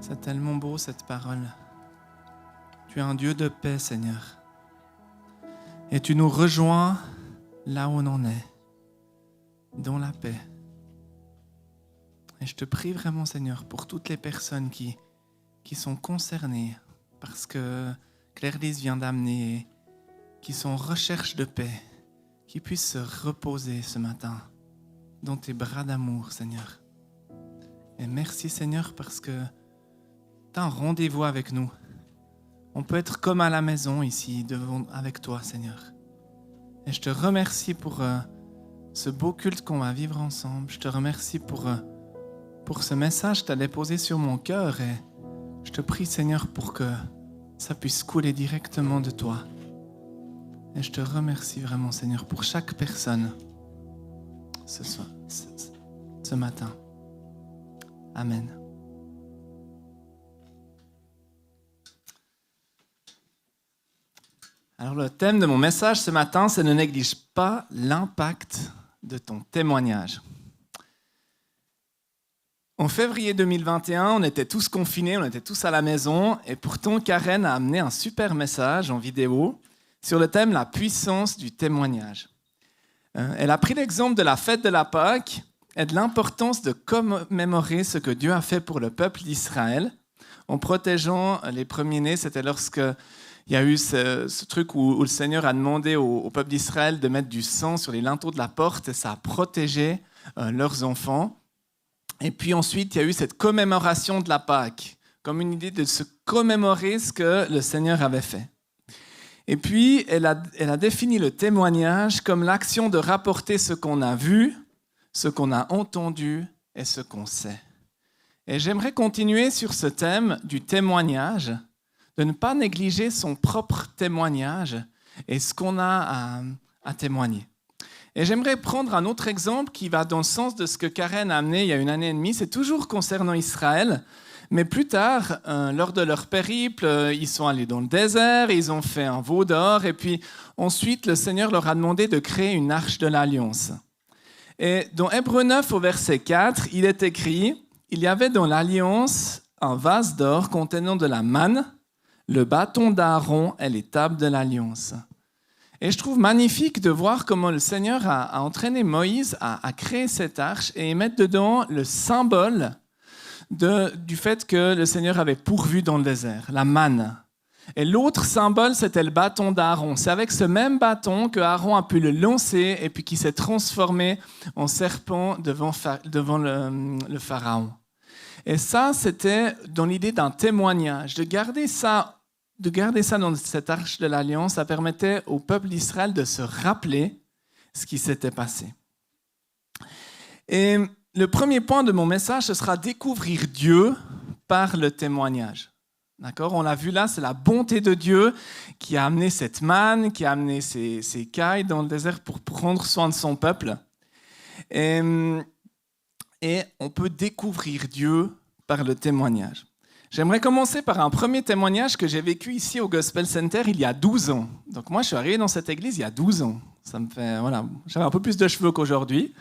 C'est tellement beau cette parole. Tu es un Dieu de paix, Seigneur. Et tu nous rejoins là où on en est, dans la paix. Et je te prie vraiment, Seigneur, pour toutes les personnes qui sont concernées par ce que Claire-Lise vient d'amener, qui sont en recherche de paix, qui puissent se reposer ce matin dans tes bras d'amour, Seigneur. Et merci, Seigneur, parce que tu as un rendez-vous avec nous. On peut être comme à la maison ici, avec toi, Seigneur. Et je te remercie pour ce beau culte qu'on va vivre ensemble. Je te remercie pour ce message que tu as déposé sur mon cœur. Et je te prie, Seigneur, pour que ça puisse couler directement de toi. Et je te remercie vraiment, Seigneur, pour chaque personne ce matin. Amen. Alors le thème de mon message ce matin, c'est « Ne néglige pas l'impact de ton témoignage ». En février 2021, on était tous confinés, on était tous à la maison, et pourtant Karen a amené un super message en vidéo sur le thème « La puissance du témoignage ». Elle a pris l'exemple de la fête de la Pâque et de l'importance de commémorer ce que Dieu a fait pour le peuple d'Israël en protégeant les premiers-nés. C'était lorsque il y a eu ce truc où le Seigneur a demandé au peuple d'Israël de mettre du sang sur les linteaux de la porte et ça a protégé leurs enfants. Et puis ensuite, il y a eu cette commémoration de la Pâque, comme une idée de se commémorer ce que le Seigneur avait fait. Et puis, elle a défini le témoignage comme l'action de rapporter ce qu'on a vu, ce qu'on a entendu et ce qu'on sait. Et j'aimerais continuer sur ce thème du témoignage, de ne pas négliger son propre témoignage et ce qu'on a à témoigner. Et j'aimerais prendre un autre exemple qui va dans le sens de ce que Karen a amené il y a 1 année et demie. C'est toujours concernant Israël, mais plus tard, lors de leur périple, ils sont allés dans le désert, ils ont fait un veau d'or, et puis ensuite, le Seigneur leur a demandé de créer une arche de l'Alliance. Et dans Hébreux 9, au verset 4, il est écrit « Il y avait dans l'Alliance un vase d'or contenant de la manne, le bâton d'Aaron et les tables de l'Alliance. » Et je trouve magnifique de voir comment le Seigneur a entraîné Moïse à créer cette arche et mettre dedans le symbole du fait que le Seigneur avait pourvu dans le désert, la manne. Et l'autre symbole, c'était le bâton d'Aaron. C'est avec ce même bâton que Aaron a pu le lancer et puis qui s'est transformé en serpent devant le Pharaon. Et ça, c'était dans l'idée d'un témoignage, de garder ça dans cette arche de l'Alliance. Ça permettait au peuple d'Israël de se rappeler ce qui s'était passé. Et le premier point de mon message, ce sera découvrir Dieu par le témoignage. D'accord ? On l'a vu là, c'est la bonté de Dieu qui a amené cette manne, qui a amené ces cailles dans le désert pour prendre soin de son peuple. Et on peut découvrir Dieu par le témoignage. J'aimerais commencer par un premier témoignage que j'ai vécu ici au Gospel Center il y a 12 ans. Donc moi, je suis arrivé dans cette église il y a 12 ans. Ça me fait, voilà, j'avais un peu plus de cheveux qu'aujourd'hui.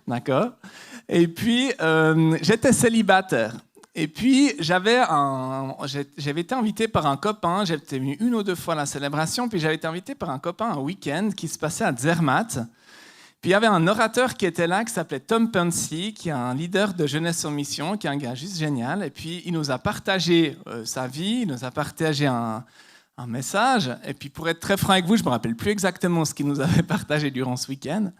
D'accord ? Et puis, j'étais célibataire. Et puis, j'avais été invité par un copain. J'étais venu 1 ou 2 fois à la célébration. Puis, j'avais été invité par un copain un week-end qui se passait à Zermatt. Puis, il y avait un orateur qui était là, qui s'appelait Tom Pensy, qui est un leader de Jeunesse en Mission, qui est un gars juste génial. Et puis, il nous a partagé sa vie, il nous a partagé un message. Et puis, pour être très franc avec vous, je ne me rappelle plus exactement ce qu'il nous avait partagé durant ce week-end.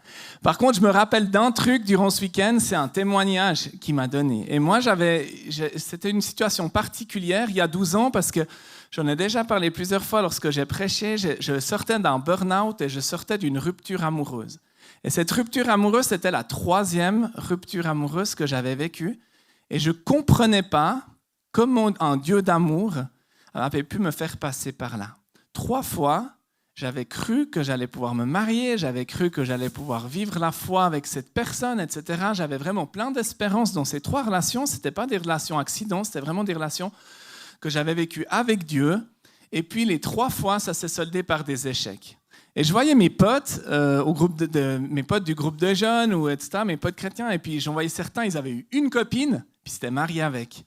Par contre, je me rappelle d'un truc durant ce week-end, c'est un témoignage qu'il m'a donné. Et moi, c'était une situation particulière il y a 12 ans parce que j'en ai déjà parlé plusieurs fois lorsque j'ai prêché. Je sortais d'un burn-out et je sortais d'une rupture amoureuse. Et cette rupture amoureuse, c'était la 3e rupture amoureuse que j'avais vécue. Et je ne comprenais pas comment un Dieu d'amour avait pu me faire passer par là. 3 fois, j'avais cru que j'allais pouvoir me marier, j'avais cru que j'allais pouvoir vivre la foi avec cette personne, etc. J'avais vraiment plein d'espérance dans ces 3 relations. Ce n'étaient pas des relations accidents, c'était vraiment des relations que j'avais vécues avec Dieu. Et puis les 3 fois, ça s'est soldé par des échecs. Et je voyais mes potes, mes potes du groupe de jeunes, etc., mes potes chrétiens, et puis j'en voyais certains, ils avaient eu une copine, puis s'étaient mariés avec.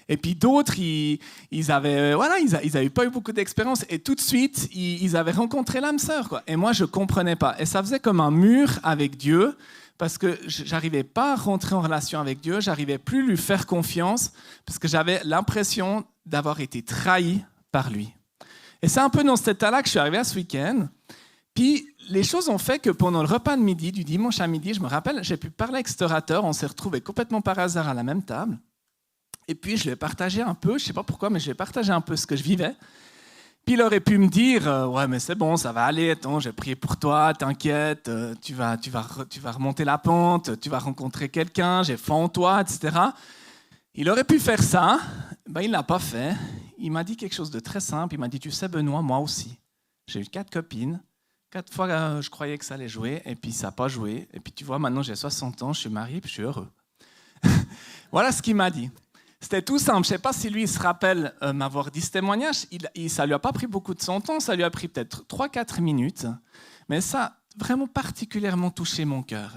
Et puis d'autres, ils avaient pas eu beaucoup d'expérience. Et tout de suite, ils avaient rencontré l'âme sœur, quoi. Et moi, je ne comprenais pas. Et ça faisait comme un mur avec Dieu, parce que je n'arrivais pas à rentrer en relation avec Dieu. Je n'arrivais plus à lui faire confiance, parce que j'avais l'impression d'avoir été trahi par lui. Et c'est un peu dans cet état-là que je suis arrivé à ce week-end. Puis les choses ont fait que pendant le repas de midi, du dimanche à midi, je me rappelle, j'ai pu parler avec cet orateur. On s'est retrouvés complètement par hasard à la même table. Et puis je lui ai partagé un peu, je ne sais pas pourquoi, mais je lui ai partagé un peu ce que je vivais. Puis il aurait pu me dire, ouais, mais c'est bon, ça va aller, attends, j'ai prié pour toi, t'inquiète, tu vas remonter la pente, tu vas rencontrer quelqu'un, j'ai foi en toi, etc. Il aurait pu faire ça, ben, il ne l'a pas fait. Il m'a dit quelque chose de très simple, il m'a dit, tu sais Benoît, moi aussi, j'ai eu 4 copines, 4 fois je croyais que ça allait jouer, et puis ça n'a pas joué. Et puis tu vois, maintenant j'ai 60 ans, je suis marié, puis je suis heureux. Voilà ce qu'il m'a dit. C'était tout simple. Je ne sais pas si lui il se rappelle m'avoir dit ce témoignage. Ça ne lui a pas pris beaucoup de son temps, ça lui a pris peut-être 3-4 minutes. Mais ça a vraiment particulièrement touché mon cœur.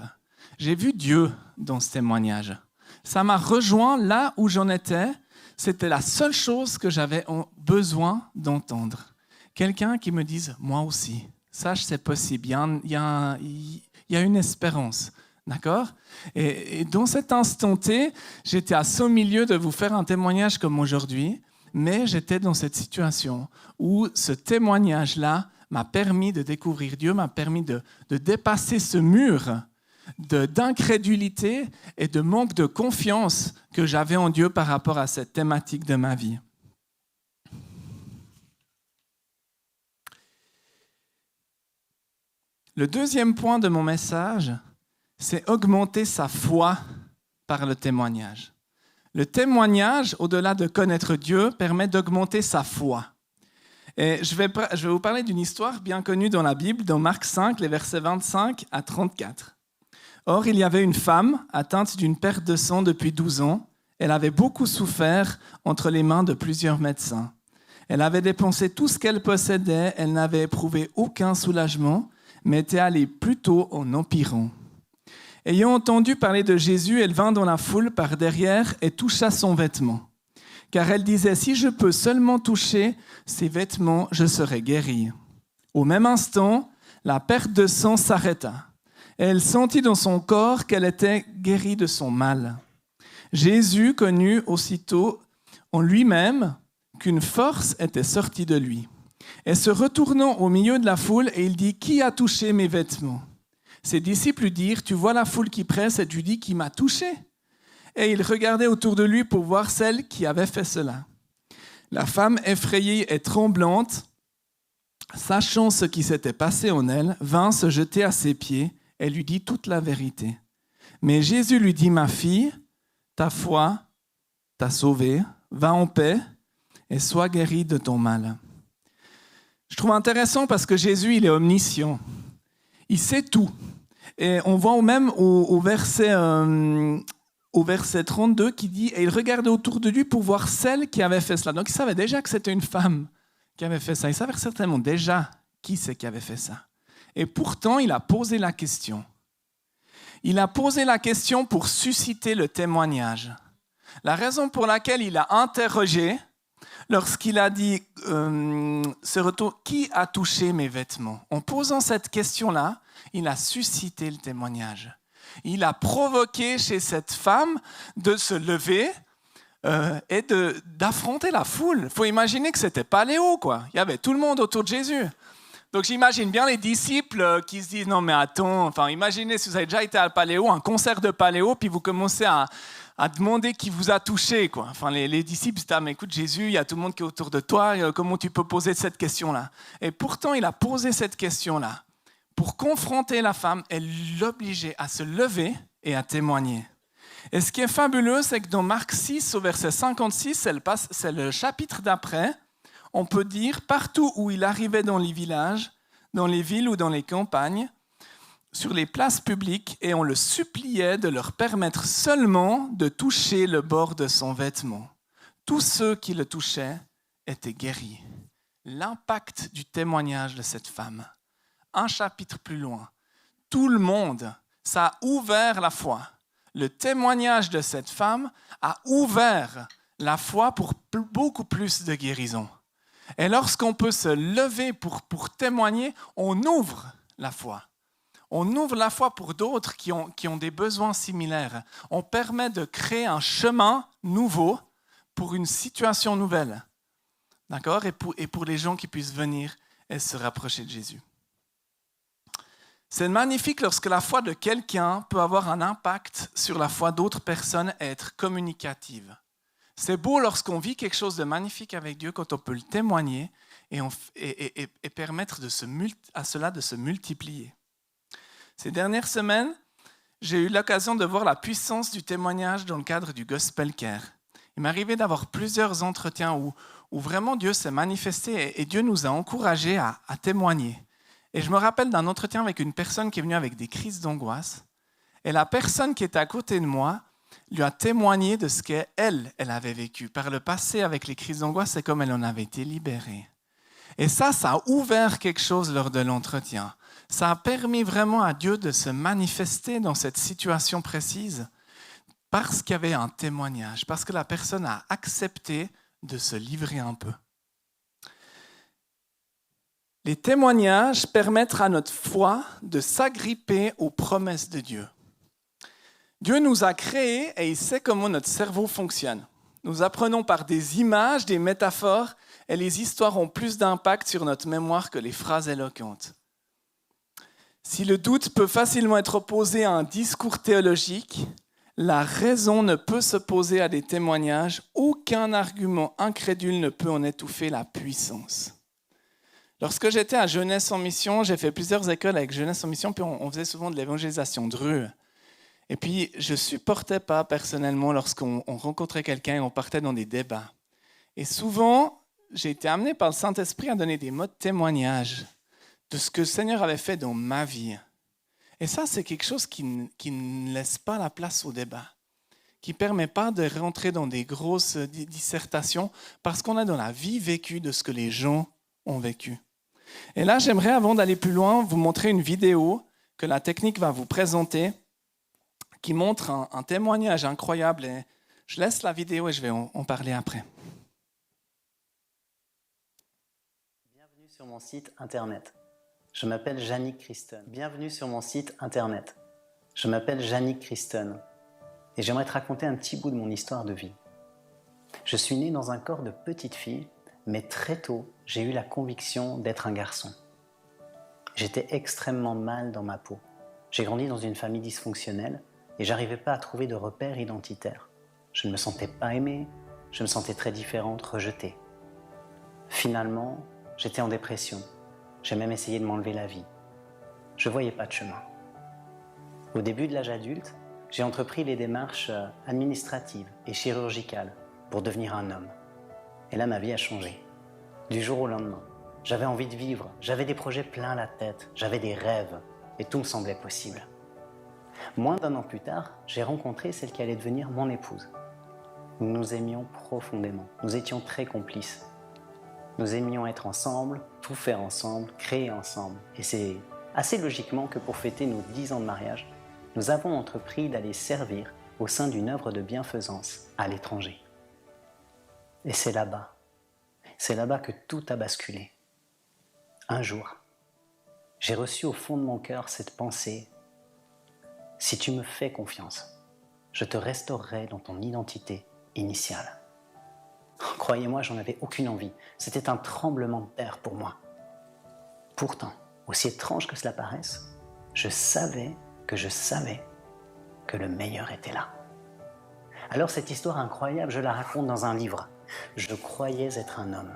J'ai vu Dieu dans ce témoignage. Ça m'a rejoint là où j'en étais. C'était la seule chose que j'avais besoin d'entendre. Quelqu'un qui me dise « moi aussi ». Sache, c'est possible. Il y a une espérance. D'accord ? Et dans cet instant T, j'étais à ce milieu de vous faire un témoignage comme aujourd'hui, mais j'étais dans cette situation où ce témoignage-là m'a permis de découvrir Dieu, m'a permis de dépasser ce mur d'incrédulité et de manque de confiance que j'avais en Dieu par rapport à cette thématique de ma vie. Le deuxième point de mon message, c'est augmenter sa foi par le témoignage. Le témoignage, au-delà de connaître Dieu, permet d'augmenter sa foi. Et je vais vous parler d'une histoire bien connue dans la Bible, dans Marc 5, les versets 25 à 34. Or, il y avait une femme atteinte d'une perte de sang depuis 12 ans. Elle avait beaucoup souffert entre les mains de plusieurs médecins. Elle avait dépensé tout ce qu'elle possédait, elle n'avait éprouvé aucun soulagement, mais était allée plutôt en empirant. Ayant entendu parler de Jésus, elle vint dans la foule par derrière et toucha son vêtement. Car elle disait, si je peux seulement toucher ses vêtements, je serai guérie. Au même instant, la perte de sang s'arrêta. Et elle sentit dans son corps qu'elle était guérie de son mal. Jésus connut aussitôt en lui-même qu'une force était sortie de lui. Et se retournant au milieu de la foule, et il dit, qui a touché mes vêtements ? Ses disciples lui dirent, tu vois la foule qui presse et tu dis qui m'a touché ? Et il regardait autour de lui pour voir celle qui avait fait cela. La femme effrayée et tremblante, sachant ce qui s'était passé en elle, vint se jeter à ses pieds et lui dit toute la vérité. Mais Jésus lui dit, ma fille, ta foi t'a sauvée, va en paix et sois guérie de ton mal. Je trouve intéressant parce que Jésus, il est omniscient. Il sait tout. Et on voit même au verset 32 qui dit « Et il regardait autour de lui pour voir celle qui avait fait cela. » Donc il savait déjà que c'était une femme qui avait fait ça. Il savait certainement déjà qui c'est qui avait fait ça. Et pourtant, il a posé la question. Il a posé la question pour susciter le témoignage. La raison pour laquelle il a interrogé lorsqu'il a dit ce retour, qui a touché mes vêtements ? En posant cette question-là, il a suscité le témoignage. Il a provoqué chez cette femme de se lever et d'affronter la foule. Il faut imaginer que c'était paléo, quoi. Il y avait tout le monde autour de Jésus. Donc j'imagine bien les disciples qui se disent « Non mais attends, enfin, imaginez si vous avez déjà été à paléo, un concert de paléo, puis vous commencez à demander qui vous a touché, quoi. Enfin, les disciples disent « Ah mais écoute Jésus, il y a tout le monde qui est autour de toi, comment tu peux poser cette question-là ?» Et pourtant, il a posé cette question-là pour confronter la femme et l'obliger à se lever et à témoigner. Et ce qui est fabuleux, c'est que dans Marc 6, au verset 56, c'est le chapitre d'après, on peut dire partout où il arrivait dans les villages, dans les villes ou dans les campagnes, sur les places publiques, et on le suppliait de leur permettre seulement de toucher le bord de son vêtement. Tous ceux qui le touchaient étaient guéris. L'impact du témoignage de cette femme. Un chapitre plus loin, tout le monde, ça a ouvert la foi. Le témoignage de cette femme a ouvert la foi pour beaucoup plus de guérison. Et lorsqu'on peut se lever pour témoigner, on ouvre la foi. On ouvre la foi pour d'autres qui ont des besoins similaires. On permet de créer un chemin nouveau pour une situation nouvelle. D'accord ? Et pour les gens qui puissent venir et se rapprocher de Jésus. C'est magnifique lorsque la foi de quelqu'un peut avoir un impact sur la foi d'autres personnes et être communicative. C'est beau lorsqu'on vit quelque chose de magnifique avec Dieu, quand on peut le témoigner et permettre à cela de se multiplier. Ces dernières semaines, j'ai eu l'occasion de voir la puissance du témoignage dans le cadre du Gospel Care. Il m'est arrivé d'avoir plusieurs entretiens où vraiment Dieu s'est manifesté et Dieu nous a encouragés à témoigner. Et je me rappelle d'un entretien avec une personne qui est venue avec des crises d'angoisse. Et la personne qui était à côté de moi lui a témoigné de ce qu'elle avait vécu. Par le passé, avec les crises d'angoisse, c'est comme elle en avait été libérée. Et ça a ouvert quelque chose lors de l'entretien. Ça a permis vraiment à Dieu de se manifester dans cette situation précise parce qu'il y avait un témoignage, parce que la personne a accepté de se livrer un peu. Les témoignages permettent à notre foi de s'agripper aux promesses de Dieu. Dieu nous a créés et il sait comment notre cerveau fonctionne. Nous apprenons par des images, des métaphores, et les histoires ont plus d'impact sur notre mémoire que les phrases éloquentes. Si le doute peut facilement être opposé à un discours théologique, la raison ne peut s'opposer à des témoignages. Aucun argument incrédule ne peut en étouffer la puissance. Lorsque j'étais à Jeunesse en Mission, j'ai fait plusieurs écoles avec Jeunesse en Mission, puis on faisait souvent de l'évangélisation de rue. Et puis, je ne supportais pas personnellement lorsqu'on rencontrait quelqu'un et on partait dans des débats. Et souvent, j'ai été amené par le Saint-Esprit à donner des mots de témoignage de ce que le Seigneur avait fait dans ma vie. Et ça, c'est quelque chose qui ne laisse pas la place au débat, qui ne permet pas de rentrer dans des grosses dissertations, parce qu'on est dans la vie vécue de ce que les gens ont vécu. Et là, j'aimerais, avant d'aller plus loin, vous montrer une vidéo que la technique va vous présenter, qui montre un témoignage incroyable. Et je laisse la vidéo et je vais en parler après. Bienvenue sur mon site internet. Je m'appelle Yannick Christen. Bienvenue sur mon site internet. Je m'appelle Yannick Christen et j'aimerais te raconter un petit bout de mon histoire de vie. Je suis né dans un corps de petite fille, mais très tôt, j'ai eu la conviction d'être un garçon. J'étais extrêmement mal dans ma peau. J'ai grandi dans une famille dysfonctionnelle et j'arrivais pas à trouver de repères identitaires. Je ne me sentais pas aimé, je me sentais très différente, rejetée. Finalement, j'étais en dépression. J'ai même essayé de m'enlever la vie. Je ne voyais pas de chemin. Au début de l'âge adulte, j'ai entrepris les démarches administratives et chirurgicales pour devenir un homme. Et là, ma vie a changé. Du jour au lendemain, j'avais envie de vivre, j'avais des projets plein la tête, j'avais des rêves, et tout me semblait possible. Moins d'un an plus tard, j'ai rencontré celle qui allait devenir mon épouse. Nous nous aimions profondément, nous étions très complices. Nous aimions être ensemble, tout faire ensemble, créer ensemble. Et c'est assez logiquement que pour fêter nos 10 ans de mariage, nous avons entrepris d'aller servir au sein d'une œuvre de bienfaisance à l'étranger. Et c'est là-bas que tout a basculé. Un jour, j'ai reçu au fond de mon cœur cette pensée: si tu me fais confiance, je te restaurerai dans ton identité initiale. Croyez-moi, j'en avais aucune envie. C'était un tremblement de terre pour moi. Pourtant, aussi étrange que cela paraisse, je savais que le meilleur était là. Alors cette histoire incroyable, je la raconte dans un livre. Je croyais être un homme.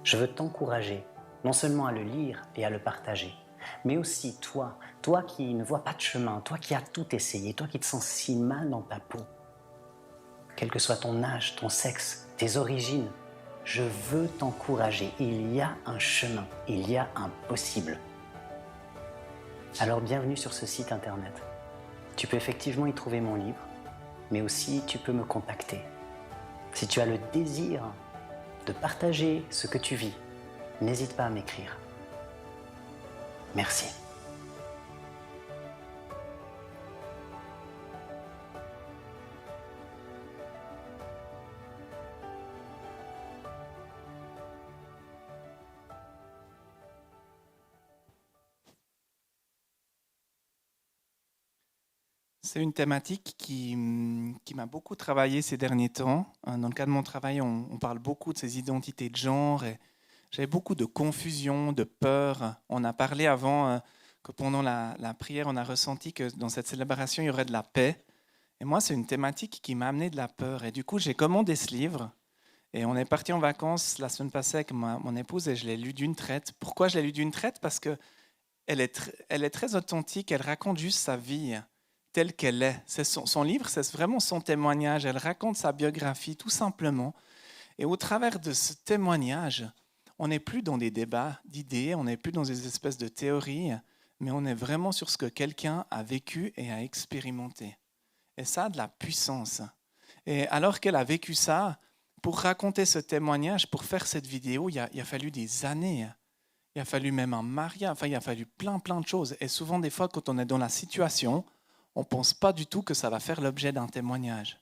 Je veux t'encourager, non seulement à le lire et à le partager, mais aussi toi qui ne vois pas de chemin, toi qui as tout essayé, toi qui te sens si mal dans ta peau. Quel que soit ton âge, ton sexe, tes origines, je veux t'encourager. Il y a un chemin, il y a un possible. Alors bienvenue sur ce site internet. Tu peux effectivement y trouver mon livre, mais aussi tu peux me contacter. Si tu as le désir de partager ce que tu vis, n'hésite pas à m'écrire. Merci. C'est une thématique qui m'a beaucoup travaillé ces derniers temps. Dans le cadre de mon travail, on parle beaucoup de ces identités de genre et j'avais beaucoup de confusion, de peur. On a parlé avant que pendant la prière, on a ressenti que dans cette célébration, il y aurait de la paix. Et moi, c'est une thématique qui m'a amené de la peur. Et du coup, j'ai commandé ce livre et on est parti en vacances la semaine passée avec mon épouse et je l'ai lu d'une traite. Pourquoi je l'ai lu d'une traite? Parce que elle est très authentique, elle raconte juste sa vie telle qu'elle est. C'est son livre, c'est vraiment son témoignage. Elle raconte sa biographie tout simplement. Et au travers de ce témoignage, on n'est plus dans des débats d'idées, on n'est plus dans des espèces de théories, mais on est vraiment sur ce que quelqu'un a vécu et a expérimenté. Et ça a de la puissance. Et alors qu'elle a vécu ça, pour raconter ce témoignage, pour faire cette vidéo, il a fallu des années. Il a fallu même un mariage, enfin il a fallu plein de choses. Et souvent, des fois, quand on est dans la situation, on ne pense pas du tout que ça va faire l'objet d'un témoignage.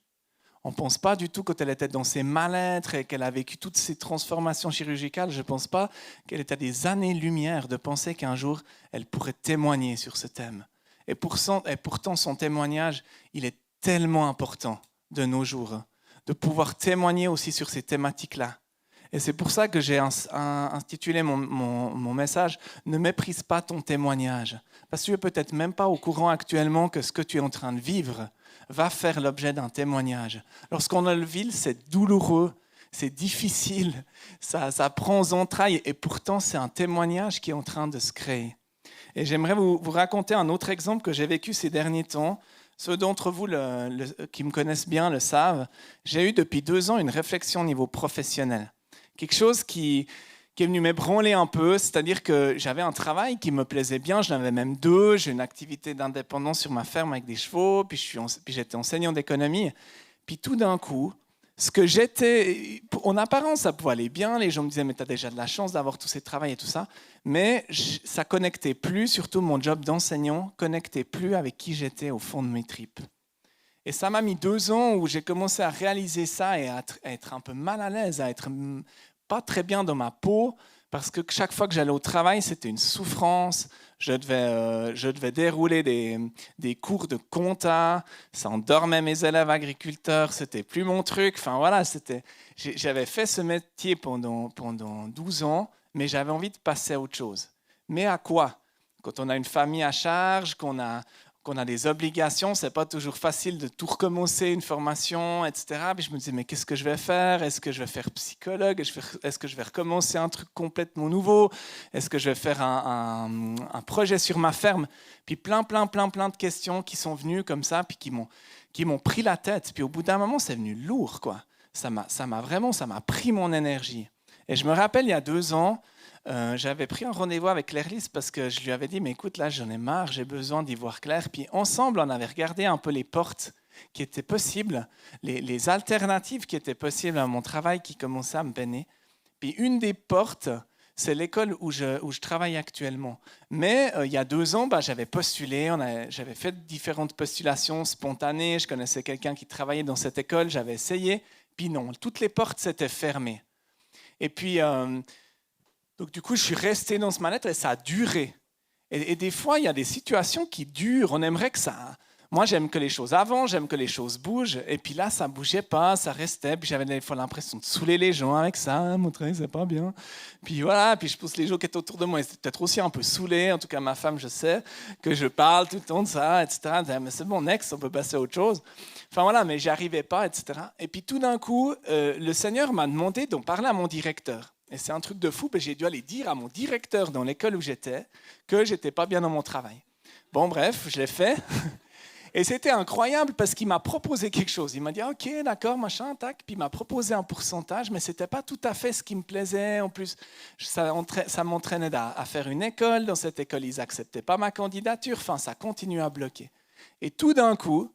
On ne pense pas du tout quand elle était dans ses mal-être et qu'elle a vécu toutes ces transformations chirurgicales. Je ne pense pas qu'elle était à des années-lumière de penser qu'un jour, elle pourrait témoigner sur ce thème. Et pourtant, son témoignage, il est tellement important de nos jours, de pouvoir témoigner aussi sur ces thématiques-là. Et c'est pour ça que j'ai intitulé mon message « Ne méprise pas ton témoignage ». Parce que tu n'es peut-être même pas au courant actuellement que ce que tu es en train de vivre va faire l'objet d'un témoignage. Lorsqu'on le vit, c'est douloureux, c'est difficile, ça prend aux entrailles et pourtant c'est un témoignage qui est en train de se créer. Et j'aimerais vous raconter un autre exemple que j'ai vécu ces derniers temps. Ceux d'entre vous qui me connaissent bien le savent. J'ai eu depuis 2 ans une réflexion au niveau professionnel. Quelque chose qui est venu m'ébranler un peu, c'est-à-dire que j'avais un travail qui me plaisait bien, j'en avais même 2, j'ai une activité d'indépendance sur ma ferme avec des chevaux, puis j'étais enseignant d'économie. Puis tout d'un coup, ce que j'étais, en apparence, ça pouvait aller bien, les gens me disaient « mais tu as déjà de la chance d'avoir tous ces travails et tout ça », mais ça connectait plus, surtout mon job d'enseignant, connectait plus avec qui j'étais au fond de mes tripes. Et ça m'a mis 2 ans où j'ai commencé à réaliser ça et à être un peu mal à l'aise, à être pas très bien dans ma peau, parce que chaque fois que j'allais au travail, c'était une souffrance. Je devais dérouler des cours de compta, ça endormait mes élèves agriculteurs, c'était plus mon truc. Enfin voilà, j'avais fait ce métier pendant 12 ans, mais j'avais envie de passer à autre chose. Mais à quoi? Quand on a une famille à charge, qu'on a des obligations, c'est pas toujours facile de tout recommencer, une formation, etc. Puis je me disais, mais qu'est-ce que je vais faire? Est-ce que je vais faire psychologue? Est-ce que je vais recommencer un truc complètement nouveau? Est-ce que je vais faire un projet sur ma ferme? Puis plein de questions qui sont venues comme ça, puis qui m'ont pris la tête. Puis au bout d'un moment, c'est venu lourd, quoi. Ça m'a pris mon énergie. Et je me rappelle, il y a 2 ans, j'avais pris un rendez-vous avec Claire-Lise parce que je lui avais dit, mais écoute, là, j'en ai marre, j'ai besoin d'y voir clair. Puis ensemble, on avait regardé un peu les portes qui étaient possibles, les alternatives qui étaient possibles à mon travail qui commençait à me peiner. Puis une des portes, c'est l'école où je travaille actuellement. Mais il y a 2 ans, j'avais postulé, j'avais fait différentes postulations spontanées, je connaissais quelqu'un qui travaillait dans cette école, j'avais essayé, puis non, toutes les portes s'étaient fermées. Et puis... Donc du coup, je suis resté dans ce mal-être et ça a duré. Et des fois, il y a des situations qui durent. On aimerait que ça... Moi, j'aime que les choses avancent, j'aime que les choses bougent. Et puis là, ça ne bougeait pas, ça restait. Puis j'avais des fois l'impression de saouler les gens avec ça. Mon travail, c'est pas bien. Puis voilà, puis je pousse les gens qui étaient autour de moi. Ils étaient peut-être aussi un peu saoulés. En tout cas, ma femme, je sais que je parle tout le temps de ça, etc. Mais c'est bon, next, on peut passer à autre chose. Enfin voilà, mais j'y arrivais pas, etc. Et puis tout d'un coup, le Seigneur m'a demandé d'en parler à mon directeur. Et c'est un truc de fou, parce que j'ai dû aller dire à mon directeur dans l'école où j'étais que j'étais pas bien dans mon travail. Bon, bref, je l'ai fait. Et c'était incroyable parce qu'il m'a proposé quelque chose. Il m'a dit, OK, d'accord, machin, tac. Puis il m'a proposé un pourcentage, mais ce n'était pas tout à fait ce qui me plaisait. En plus, ça m'entraînait à faire une école. Dans cette école, ils n'acceptaient pas ma candidature. Enfin, ça continuait à bloquer. Et tout d'un coup,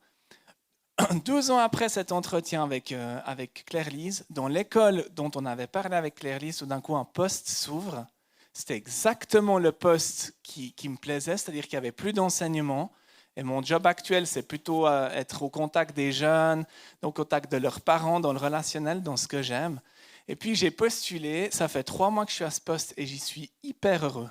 2 ans après cet entretien avec Claire-Lise, dans l'école dont on avait parlé avec Claire-Lise, tout d'un coup, un poste s'ouvre. C'était exactement le poste qui me plaisait, c'est-à-dire qu'il n'y avait plus d'enseignement. Et mon job actuel, c'est plutôt être au contact des jeunes, au contact de leurs parents, dans le relationnel, dans ce que j'aime. Et puis j'ai postulé, ça fait 3 mois que je suis à ce poste et j'y suis hyper heureux.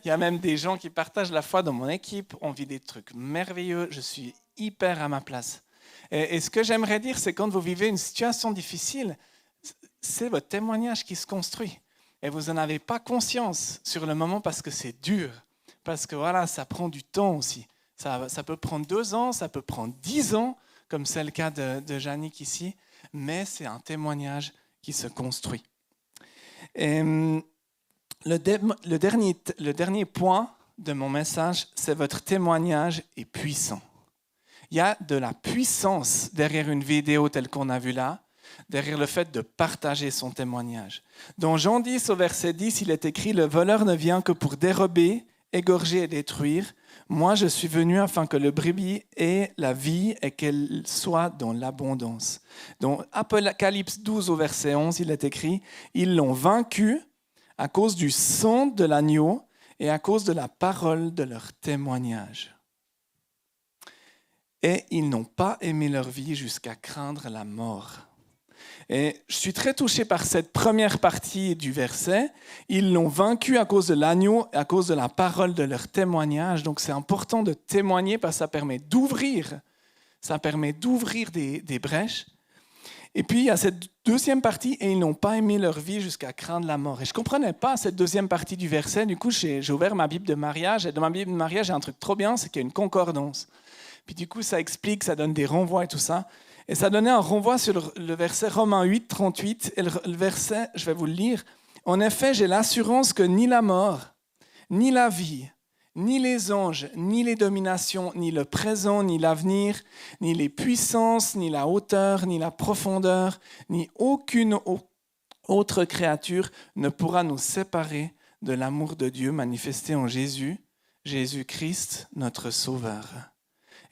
Il y a même des gens qui partagent la foi dans mon équipe, on vit des trucs merveilleux, je suis hyper à ma place. Et ce que j'aimerais dire, c'est quand vous vivez une situation difficile, c'est votre témoignage qui se construit. Et vous n'en avez pas conscience sur le moment parce que c'est dur. Parce que voilà, ça prend du temps aussi. Ça peut prendre 2 ans, ça peut prendre 10 ans, comme c'est le cas de Yannick ici. Mais c'est un témoignage qui se construit. Et le dernier point de mon message, c'est votre témoignage est puissant. Il y a de la puissance derrière une vidéo telle qu'on a vue là, derrière le fait de partager son témoignage. Dans Jean 10, au verset 10, il est écrit « Le voleur ne vient que pour dérober, égorger et détruire. Moi, je suis venu afin que le brebis ait la vie et qu'elle soit dans l'abondance. » Dans Apocalypse 12, au verset 11, il est écrit « Ils l'ont vaincu à cause du sang de l'agneau et à cause de la parole de leur témoignage. Et ils n'ont pas aimé leur vie jusqu'à craindre la mort. » Et je suis très touché par cette première partie du verset. Ils l'ont vaincu à cause de l'agneau, à cause de la parole de leur témoignage. Donc c'est important de témoigner parce que ça permet d'ouvrir des brèches. Et puis il y a cette deuxième partie, et ils n'ont pas aimé leur vie jusqu'à craindre la mort. Et je ne comprenais pas cette deuxième partie du verset. Du coup, j'ai ouvert ma Bible de mariage. Et dans ma Bible de mariage, il y a un truc trop bien, c'est qu'il y a une concordance. Puis du coup, ça explique, ça donne des renvois et tout ça. Et ça donnait un renvoi sur le verset Romains 8, 38. Et le verset, je vais vous le lire. « En effet, j'ai l'assurance que ni la mort, ni la vie, ni les anges, ni les dominations, ni le présent, ni l'avenir, ni les puissances, ni la hauteur, ni la profondeur, ni aucune autre créature ne pourra nous séparer de l'amour de Dieu manifesté en Jésus, Jésus-Christ, notre Sauveur. »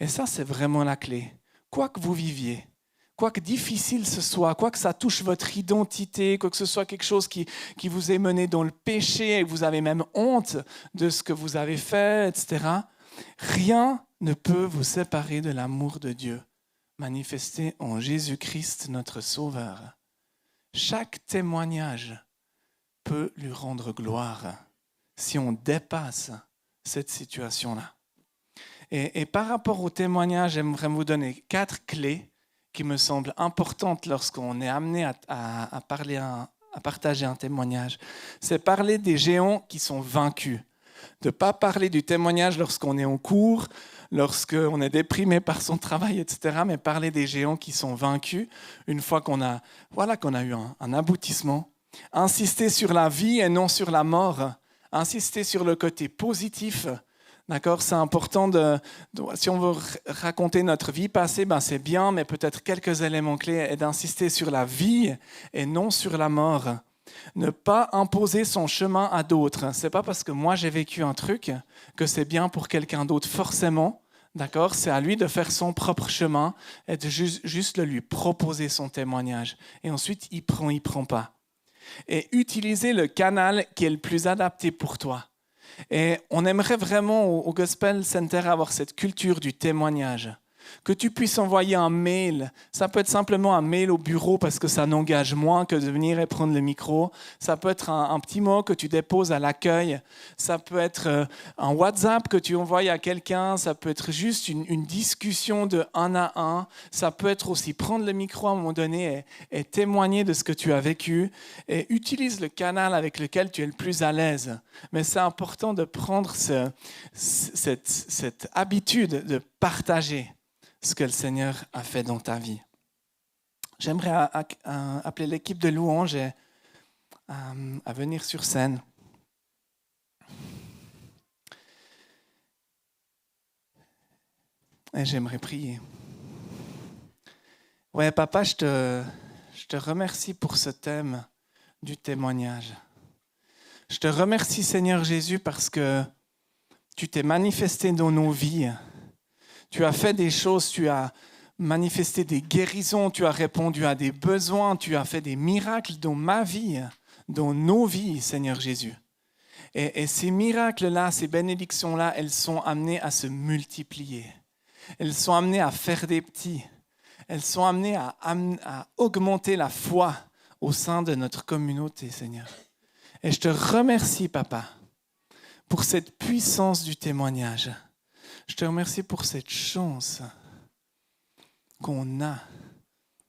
Et ça, c'est vraiment la clé. Quoi que vous viviez, quoi que difficile ce soit, quoi que ça touche votre identité, quoi que ce soit quelque chose qui vous ait mené dans le péché et que vous avez même honte de ce que vous avez fait, etc., rien ne peut vous séparer de l'amour de Dieu manifesté en Jésus-Christ, notre Sauveur. Chaque témoignage peut lui rendre gloire si on dépasse cette situation-là. Et par rapport au témoignage, j'aimerais vous donner 4 clés qui me semblent importantes lorsqu'on est amené à partager un témoignage. C'est parler des géants qui sont vaincus. De ne pas parler du témoignage lorsqu'on est en cours, lorsqu'on est déprimé par son travail, etc., mais parler des géants qui sont vaincus une fois qu'on a eu un aboutissement. Insister sur la vie et non sur la mort. Insister sur le côté positif. D'accord, c'est important si on veut raconter notre vie passée, c'est bien, mais peut-être quelques éléments clés est d'insister sur la vie et non sur la mort. Ne pas imposer son chemin à d'autres. C'est pas parce que moi j'ai vécu un truc que c'est bien pour quelqu'un d'autre forcément. D'accord, c'est à lui de faire son propre chemin et de juste de lui proposer son témoignage. Et ensuite, il prend pas. Et utiliser le canal qui est le plus adapté pour toi. Et on aimerait vraiment au Gospel Center avoir cette culture du témoignage. Que tu puisses envoyer un mail. Ça peut être simplement un mail au bureau parce que ça n'engage moins que de venir et prendre le micro. Ça peut être un petit mot que tu déposes à l'accueil. Ça peut être un WhatsApp que tu envoies à quelqu'un. Ça peut être juste une discussion de 1 à 1. Ça peut être aussi prendre le micro à un moment donné et témoigner de ce que tu as vécu. Et utilise le canal avec lequel tu es le plus à l'aise. Mais c'est important de prendre cette habitude de partager ce que le Seigneur a fait dans ta vie. J'aimerais appeler l'équipe de louange à venir sur scène. Et j'aimerais prier. Ouais, Papa, je te remercie pour ce thème du témoignage. Je te remercie, Seigneur Jésus, parce que tu t'es manifesté dans nos vies. Tu as fait des choses, tu as manifesté des guérisons, tu as répondu à des besoins, tu as fait des miracles dans ma vie, dans nos vies, Seigneur Jésus. Et ces miracles-là, ces bénédictions-là, elles sont amenées à se multiplier. Elles sont amenées à faire des petits. Elles sont amenées à augmenter la foi au sein de notre communauté, Seigneur. Et je te remercie, Papa, pour cette puissance du témoignage. Je te remercie pour cette chance qu'on a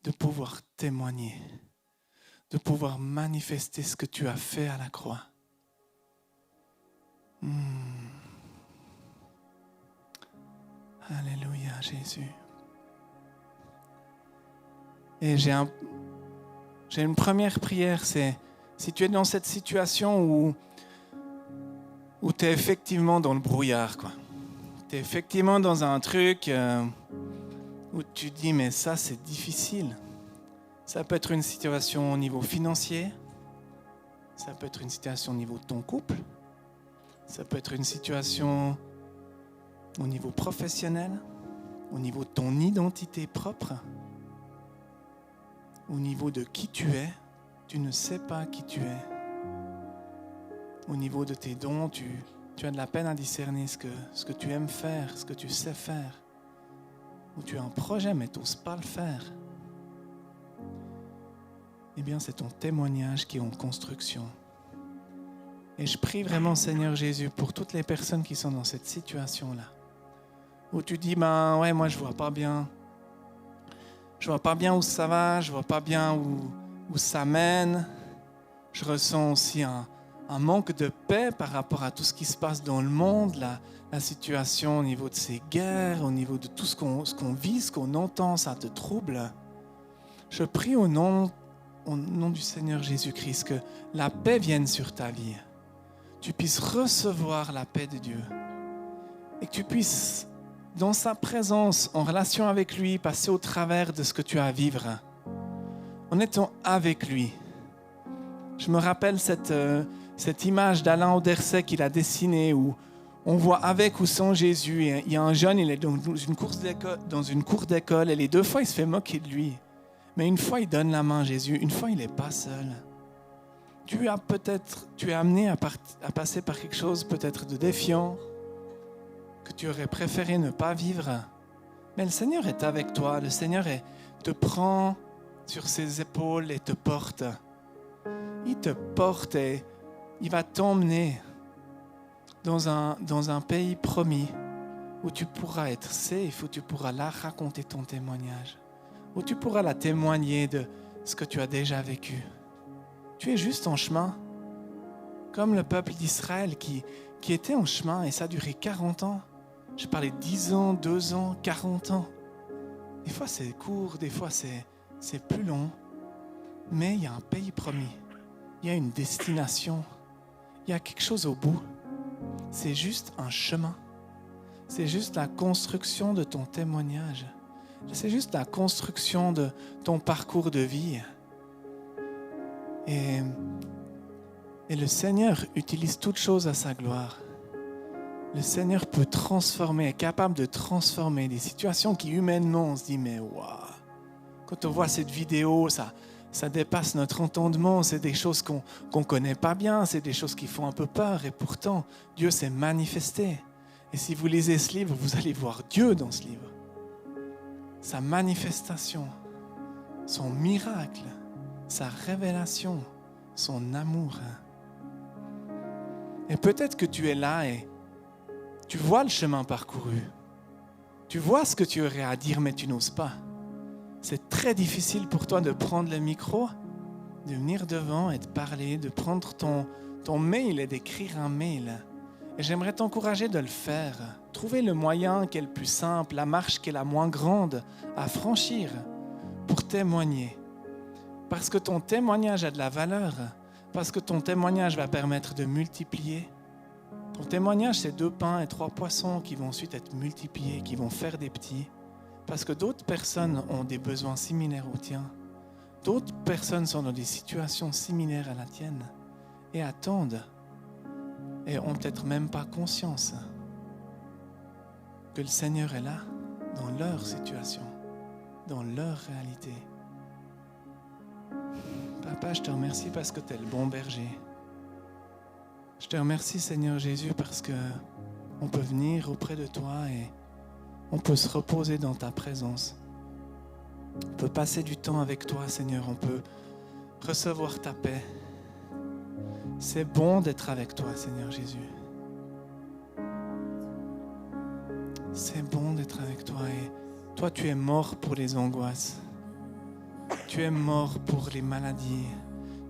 de pouvoir témoigner, de pouvoir manifester ce que tu as fait à la croix. Alléluia, Jésus. Et j'ai une première prière, c'est si tu es dans cette situation où tu es effectivement dans le brouillard, quoi. Tu es effectivement dans un truc où tu dis, mais ça, c'est difficile. Ça peut être une situation au niveau financier, ça peut être une situation au niveau de ton couple, ça peut être une situation au niveau professionnel, au niveau de ton identité propre, au niveau de qui tu es, tu ne sais pas qui tu es. Au niveau de tes dons, tu as de la peine à discerner ce que tu aimes faire, ce que tu sais faire. Ou tu as un projet mais tu n'oses pas le faire. Eh bien, c'est ton témoignage qui est en construction. Et je prie vraiment, Seigneur Jésus, pour toutes les personnes qui sont dans cette situation-là. Où tu dis, ouais, moi je vois pas bien. Je vois pas bien où ça va, je vois pas bien où ça mène. Je ressens aussi un manque de paix par rapport à tout ce qui se passe dans le monde, la situation au niveau de ces guerres, au niveau de tout ce qu'on vit, ce qu'on entend, ça te trouble. Je prie au nom du Seigneur Jésus-Christ que la paix vienne sur ta vie. Tu puisses recevoir la paix de Dieu et que tu puisses, dans sa présence, en relation avec lui, passer au travers de ce que tu as à vivre, en étant avec lui. Je me rappelle cette image d'Alain Auderset qu'il a dessinée où on voit avec ou sans Jésus. Il y a un jeune, il est dans une cour d'école et les 2 fois il se fait moquer de lui. Mais une fois il donne la main à Jésus, une fois il n'est pas seul. Tu es amené à passer par quelque chose peut-être de défiant, que tu aurais préféré ne pas vivre. Mais le Seigneur est avec toi, le Seigneur te prend sur ses épaules et te porte. Il te porte et il va t'emmener dans un pays promis où tu pourras être safe, où tu pourras là raconter ton témoignage, où tu pourras la témoigner de ce que tu as déjà vécu. Tu es juste en chemin, comme le peuple d'Israël qui était en chemin et ça a duré 40 ans. Je parlais de 10 ans, 2 ans, 40 ans. Des fois c'est court, des fois c'est plus long, mais il y a un pays promis. Il y a une destination, il y a quelque chose au bout. C'est juste un chemin. C'est juste la construction de ton témoignage. C'est juste la construction de ton parcours de vie. Et le Seigneur utilise toutes choses à sa gloire. Le Seigneur peut transformer, est capable de transformer des situations qui humainement on se dit mais waouh. Quand on voit cette vidéo, ça dépasse notre entendement, c'est des choses qu'on ne connaît pas bien, c'est des choses qui font un peu peur et pourtant Dieu s'est manifesté. Et si vous lisez ce livre, vous allez voir Dieu dans ce livre. Sa manifestation, son miracle, sa révélation, son amour. Et peut-être que tu es là et tu vois le chemin parcouru. Tu vois ce que tu aurais à dire mais tu n'oses pas. C'est très difficile pour toi de prendre le micro, de venir devant et de parler, de prendre ton mail et d'écrire un mail. Et j'aimerais t'encourager de le faire. Trouver le moyen qui est le plus simple, la marche qui est la moins grande à franchir pour témoigner. Parce que ton témoignage a de la valeur, parce que ton témoignage va permettre de multiplier. Ton témoignage, c'est 2 pains et 3 poissons qui vont ensuite être multipliés, qui vont faire des petits. Parce que d'autres personnes ont des besoins similaires aux tiens. D'autres personnes sont dans des situations similaires à la tienne et attendent et n'ont peut-être même pas conscience que le Seigneur est là dans leur situation, dans leur réalité. Papa, je te remercie parce que tu es le bon berger. Je te remercie, Seigneur Jésus, parce qu'on peut venir auprès de toi et on peut se reposer dans ta présence. On peut passer du temps avec toi, Seigneur. On peut recevoir ta paix. C'est bon d'être avec toi, Seigneur Jésus. C'est bon d'être avec toi Toi, tu es mort pour les angoisses. Tu es mort pour les maladies.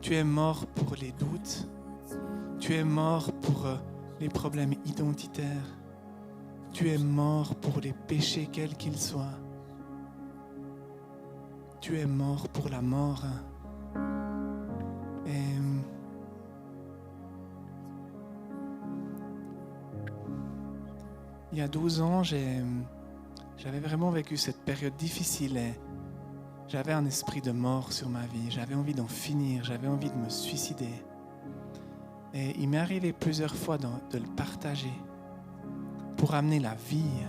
Tu es mort pour les doutes. Tu es mort pour les problèmes identitaires. Tu es mort pour les péchés quels qu'ils soient. Tu es mort pour la mort. Et il y a 12 ans, j'avais vraiment vécu cette période difficile et j'avais un esprit de mort sur ma vie. J'avais envie d'en finir, j'avais envie de me suicider. Et il m'est arrivé plusieurs fois de le partager pour amener la vie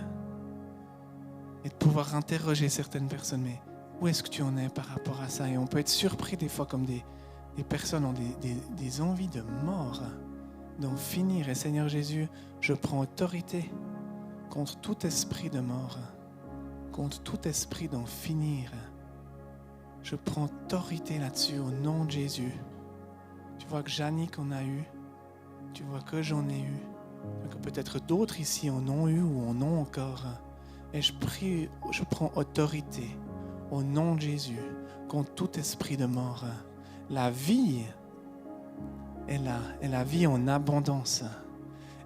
et de pouvoir interroger certaines personnes. Mais où est-ce que tu en es par rapport à ça? Et on peut être surpris des fois comme des personnes ont des envies de mort, d'en finir. Et Seigneur Jésus, je prends autorité contre tout esprit de mort, contre tout esprit d'en finir. Je prends autorité là-dessus au nom de Jésus. Tu vois que Jannick en a eu, tu vois que j'en ai eu, que peut-être d'autres ici en ont eu ou en ont encore. Et je prie, je prends autorité au nom de Jésus contre tout esprit de mort. La vie est là, et la vie en abondance.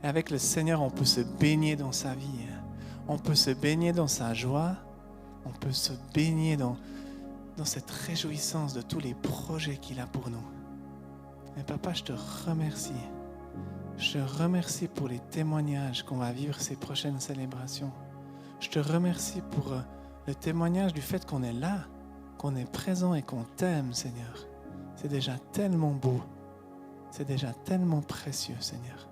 Et avec le Seigneur, on peut se baigner dans sa vie. On peut se baigner dans sa joie. On peut se baigner dans cette réjouissance de tous les projets qu'il a pour nous. Et Papa, je te remercie. Je te remercie pour les témoignages qu'on va vivre ces prochaines célébrations. Je te remercie pour le témoignage du fait qu'on est là, qu'on est présent et qu'on t'aime, Seigneur. C'est déjà tellement beau. C'est déjà tellement précieux, Seigneur.